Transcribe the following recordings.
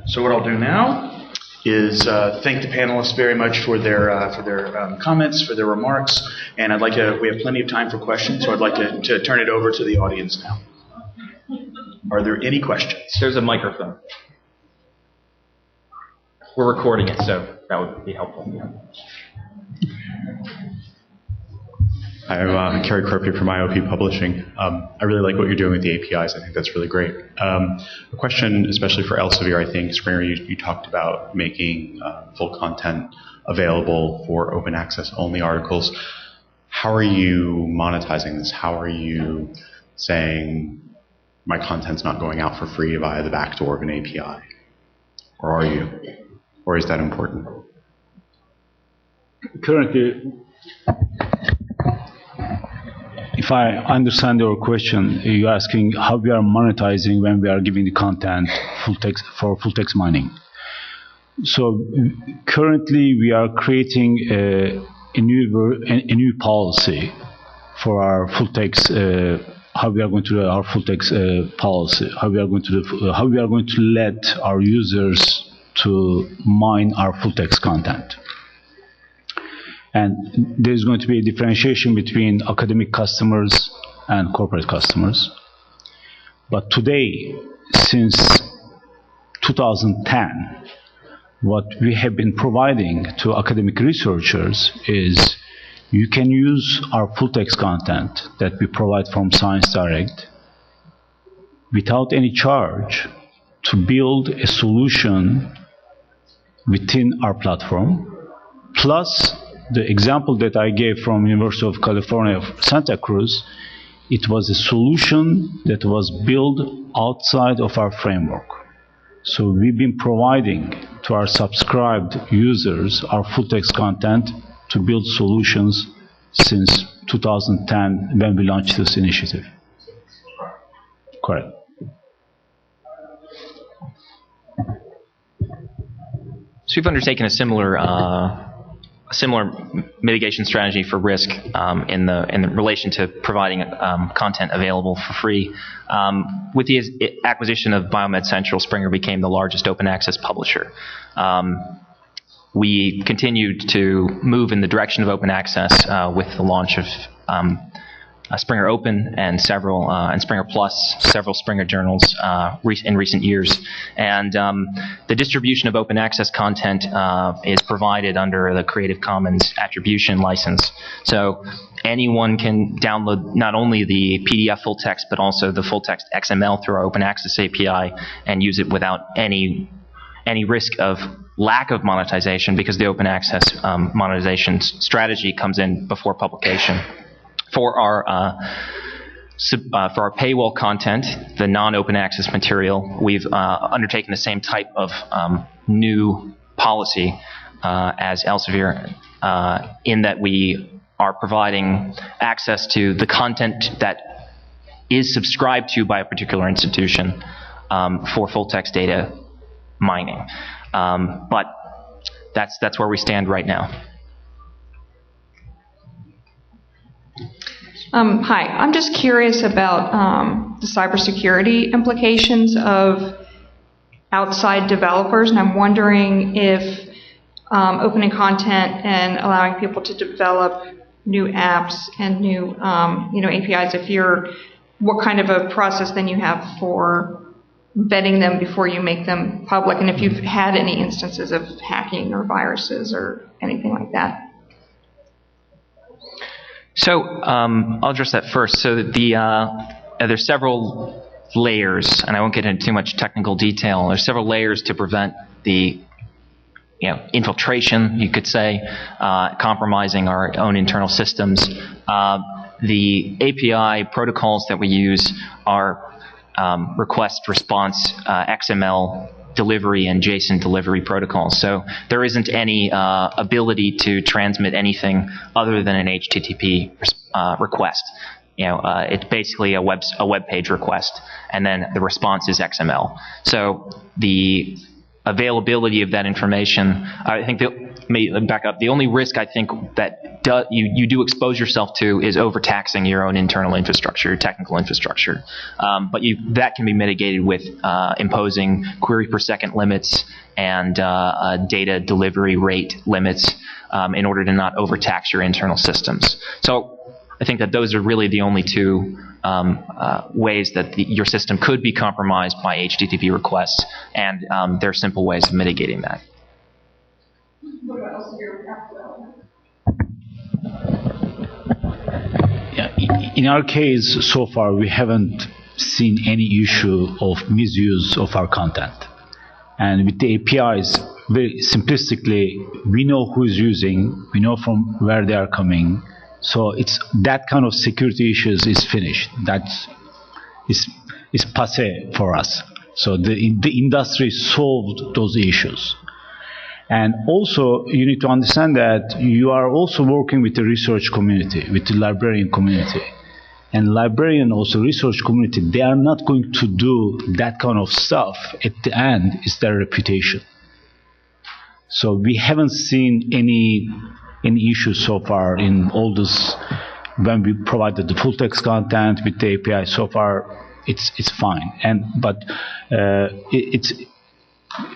So what I'll do now is thank the panelists very much for their comments, for their remarks, and I'd like to. We have plenty of time for questions, so I'd like to turn it over to the audience now. Are there any questions? There's a microphone. We're recording it, so that would be helpful. I'm Kerry Cropier from IOP Publishing. I really like what you're doing with the APIs. I think that's really great. A question, especially for Elsevier, I think, Springer, you talked about making full content available for open access only articles. How are you monetizing this? How are you saying my content's not going out for free via the backdoor of an API? Or are you? Or is that important? Currently, if I understand your question, you're asking how we are monetizing when we are giving the content full text for full text mining. So currently we are creating a new policy for our full text. How we are going to do our full text policy? How we are going to let our users to mine our full text content? And there's going to be a differentiation between academic customers and corporate customers. But today, since 2010, what we have been providing to academic researchers is you can use our full text content that we provide from Science Direct without any charge to build a solution within our platform, plus the example that I gave from University of California, Santa Cruz, it was a solution that was built outside of our framework. So we've been providing to our subscribed users our full text content to build solutions since 2010 when we launched this initiative. Correct. So we've undertaken a similar mitigation strategy for risk in the relation to providing content available for free. With the acquisition of Biomed Central, Springer became the largest open access publisher. We continued to move in the direction of open access with the launch of Springer Open and Springer Plus, several Springer journals in recent years. And the distribution of open access content is provided under the Creative Commons attribution license. So anyone can download not only the PDF full text, but also the full text XML through our open access API and use it without any risk of lack of monetization, because the open access monetization strategy comes in before publication. For our paywall content, the non-open access material, we've undertaken the same type of new policy as Elsevier, in that we are providing access to the content that is subscribed to by a particular institution for full text data mining. But that's where we stand right now. Hi, I'm just curious about the cybersecurity implications of outside developers, and I'm wondering if opening content and allowing people to develop new apps and new APIs, what kind of a process then you have for vetting them before you make them public, and if you've had any instances of hacking or viruses or anything like that. So I'll address that first. So there's several layers, and I won't get into too much technical detail. There's several layers to prevent the infiltration, you could say, compromising our own internal systems. The API protocols that we use are request response XML delivery and JSON delivery protocols. So there isn't any ability to transmit anything other than an HTTP request. It's basically a web page request, and then the response is XML. So the availability of that information. I think back up. The only risk I think that you do expose yourself to is overtaxing your own internal infrastructure, your technical infrastructure. But that can be mitigated with imposing query per second limits and data delivery rate limits in order to not overtax your internal systems. So I think that those are really the only two ways that your system could be compromised by HTTP requests, and there are simple ways of mitigating that. Yeah, in our case, so far, we haven't seen any issue of misuse of our content. And with the APIs, very simplistically, we know who is using, we know from where they are coming. So it's that kind of security issues is finished. That's is passé for us. So the industry solved those issues. And also, you need to understand that you are also working with the research community, with the librarian community. And librarian, also research community, they are not going to do that kind of stuff. At the end, it's their reputation. So we haven't seen any issues so far in all this. When we provided the full text content with the API, so far it's fine. But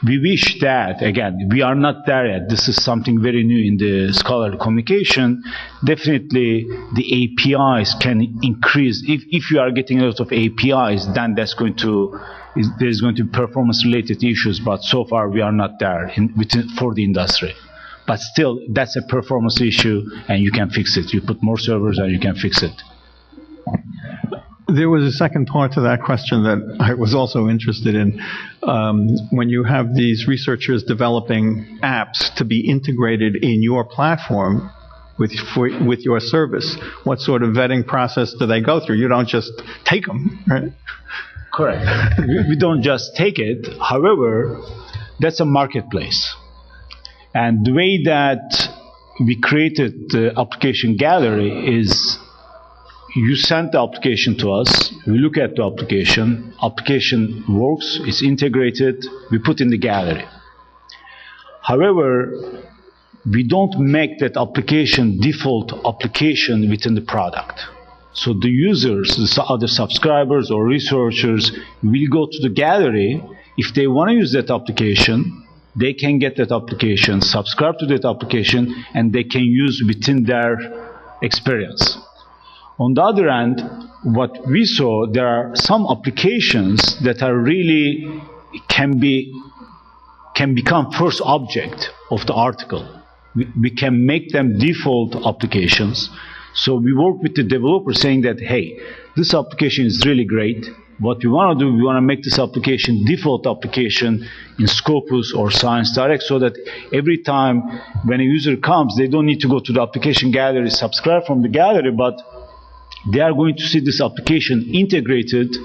we wish that, again, we are not there yet. This is something very new in the scholarly communication. Definitely the APIs can increase. If you are getting a lot of APIs, then there's going to be performance related issues, but so far we are not there for the industry. But still, that's a performance issue, and you can fix it. You put more servers and you can fix it. There was a second part to that question that I was also interested in. When you have these researchers developing apps to be integrated in your platform with your service, what sort of vetting process do they go through? You don't just take them, right? Correct. We don't just take it. However, that's a marketplace. And the way that we created the application gallery is you send the application to us, we look at the application works, it's integrated, we put in the gallery. However, we don't make that application default application within the product. So the users, the other subscribers or researchers will go to the gallery. If they want to use that application, they can get that application, subscribe to that application, and they can use within their experience. On the other hand, what we saw, there are some applications that are really can become first object of the article. We can make them default applications. So we work with the developer saying that, hey, this application is really great. What we want to do, we want to make this application default application in Scopus or Science Direct, so that every time when a user comes, they don't need to go to the application gallery, subscribe from the gallery, but they are going to see this application integrated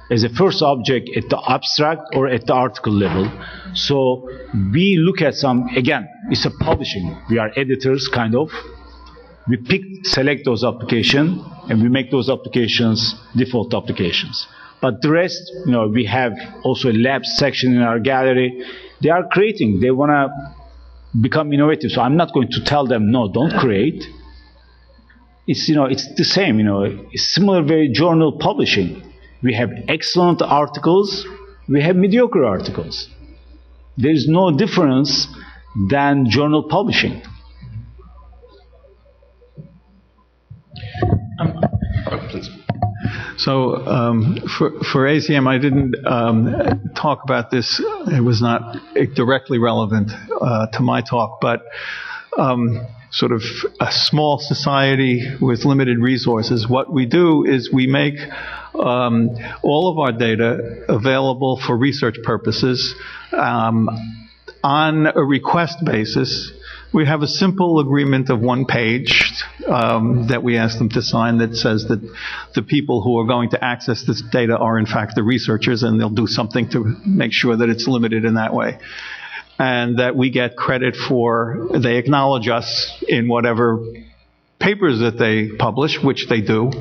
as a first object at the abstract or at the article level. So we look at again, it's a publishing. We are editors, kind of. We select those applications, and we make those applications default applications. But the rest, we have also a labs section in our gallery. They are creating. They want to become innovative. So I'm not going to tell them, no, don't create. It's, it's the same, it's similar very journal publishing. We have excellent articles, we have mediocre articles. There is no difference than journal publishing. Please. So for ACM, I didn't talk about this. It was not directly relevant to my talk, but sort of a small society with limited resources. What we do is we make all of our data available for research purposes on a request basis. We have a simple agreement of one page that we ask them to sign that says that the people who are going to access this data are in fact the researchers, and they'll do something to make sure that it's limited in that way. And that we get credit for, they acknowledge us in whatever papers that they publish, which they do.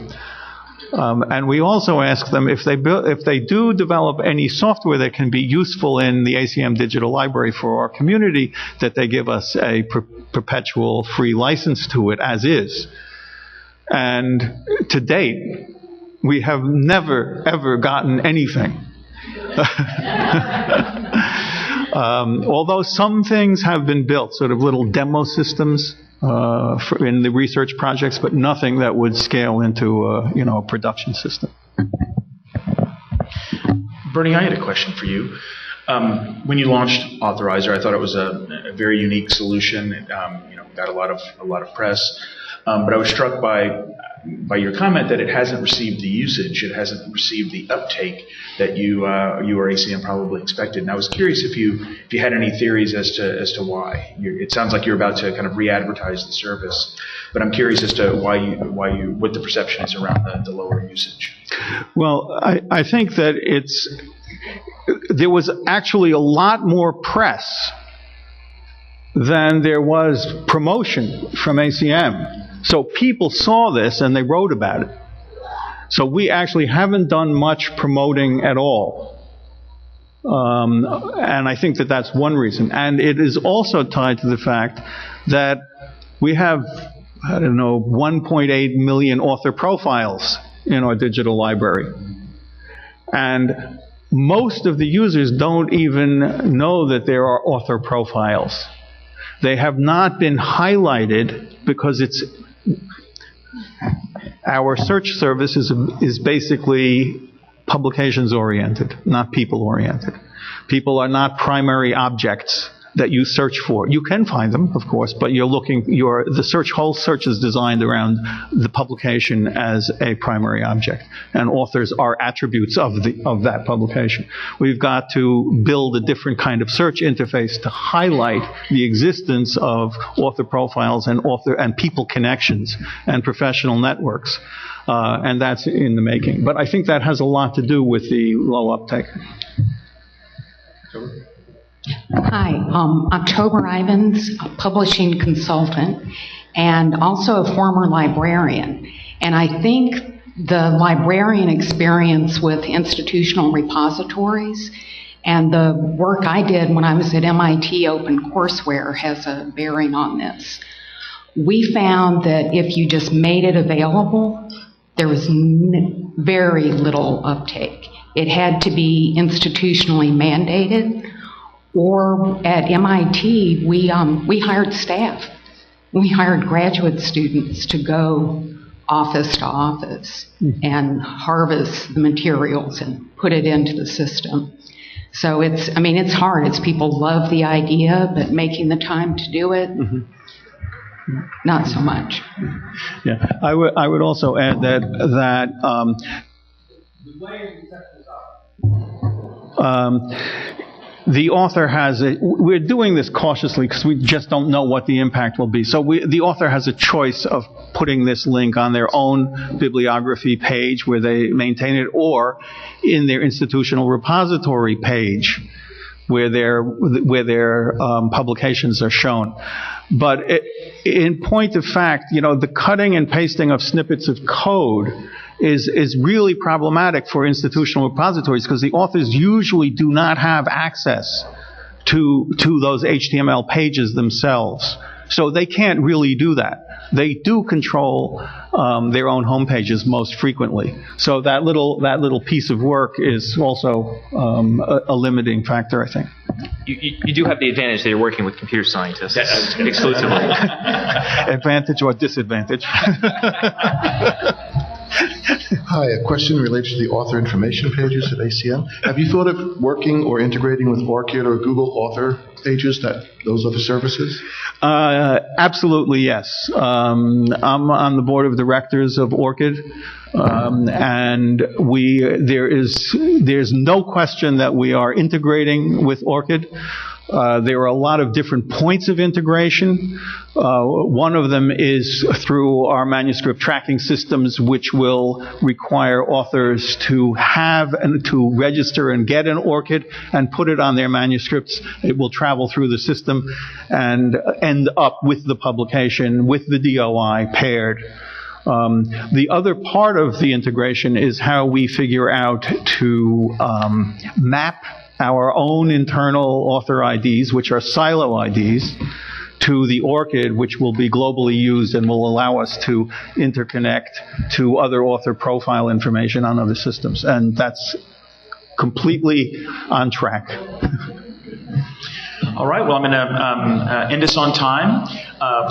And we also ask them if they do develop any software that can be useful in the ACM digital library for our community, that they give us a perpetual free license to it as is. And to date, we have never, ever gotten anything. Although some things have been built, sort of little demo systems in the research projects, but nothing that would scale into a production system. Bernie, I had a question for you. When you launched Authorizer, I thought it was a very unique solution. It got a lot of press, but I was struck by your comment that it hasn't received the usage, it hasn't received the uptake that you or ACM probably expected. And I was curious if you had any theories as to why. It sounds like you're about to kind of re-advertise the service, but I'm curious as to what the perception is around the lower usage. Well, I think that there was actually a lot more press than there was promotion from ACM. So people saw this and they wrote about it. So we actually haven't done much promoting at all. And I think that that's one reason. And it is also tied to the fact that we have, 1.8 million author profiles in our digital library. And most of the users don't even know that there are author profiles. They have not been highlighted because our search service is basically publications oriented, not people oriented. People are not primary objects that you search for. You can find them, of course, but the whole search is designed around the publication as a primary object, and authors are attributes of that publication. We've got to build a different kind of search interface to highlight the existence of author profiles and people connections and professional networks, and that's in the making. But I think that has a lot to do with the low uptake. Hi, October Ivins, a publishing consultant, and also a former librarian. And I think the librarian experience with institutional repositories and the work I did when I was at MIT OpenCourseWare has a bearing on this. We found that if you just made it available, there was very little uptake. It had to be institutionally mandated. Or at MIT, we hired staff. We hired graduate students to go office to office and harvest the materials and put it into the system. So it's hard. People love the idea, but making the time to do it, not so much. Yeah, I would also add that the way we set this up, the author we're doing this cautiously because we just don't know what the impact will be. So the author has a choice of putting this link on their own bibliography page where they maintain it, or in their institutional repository page where their publications are shown. But in point of fact, the cutting and pasting of snippets of code is really problematic for institutional repositories because the authors usually do not have access to those HTML pages themselves. So they can't really do that. They do control their own home pages most frequently. So that little piece of work is also a limiting factor, I think. You do have the advantage that you're working with computer scientists exclusively. Advantage or disadvantage? Hi, a question related to the author information pages at ACM. Have you thought of working or integrating with ORCID or Google author pages, those other services? Absolutely, yes. I'm on the board of directors of ORCID, and there's no question that we are integrating with ORCID. There are a lot of different points of integration. One of them is through our manuscript tracking systems, which will require authors to have and to register and get an ORCID and put it on their manuscripts. It will travel through the system and end up with the publication, with the DOI paired. The other part of the integration is how we figure out to map our own internal author IDs, which are silo IDs, to the ORCID, which will be globally used and will allow us to interconnect to other author profile information on other systems. And that's completely on track. All right, well, I'm going to end us on time.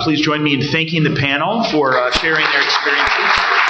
Please join me in thanking the panel for sharing their experiences.